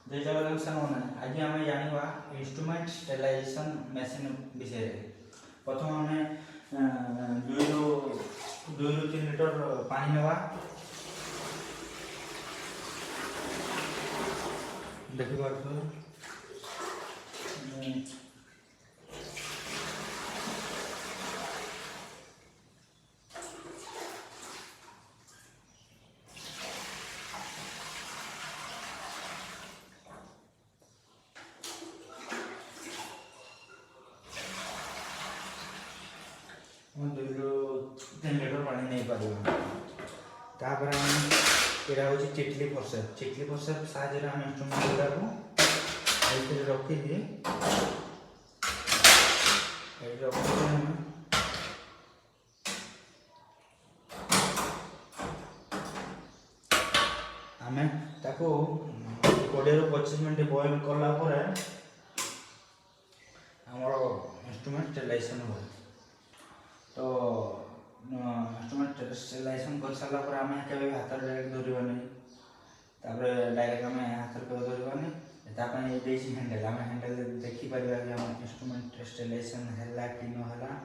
जय जगन्नाथ सामने आज आम जाना इंस्ट्रूमेंट स्टेरिलाइजेशन मेसीन विषय। प्रथम आम 2 ରୁ 3 लिटर पानी नवा देखी पार्थ हम 2 ରୁ 3 लिटर पानी नहीं पार तापर यहाँ हूँ चिटली फर्सर साहय आम इंस्ट्रूमेंट गुड़ा रखी आम 20 ରୁ 25 मिनट बॉयल कलापर आमर इंस्ट्रूमेंट स्टेरिलाइजेशन हुए। तो इंस्ट्रूमेंट स्टेरिलाइजेशन कर सारा पर आम केवे हाथ डायरेक्ट धरवानी डायरेक्ट आम हाथ धरवानी हैंडल आम हैंडल देखिपर इंस्ट्रूमेंट स्टेरिलाइजेशन है कि ना।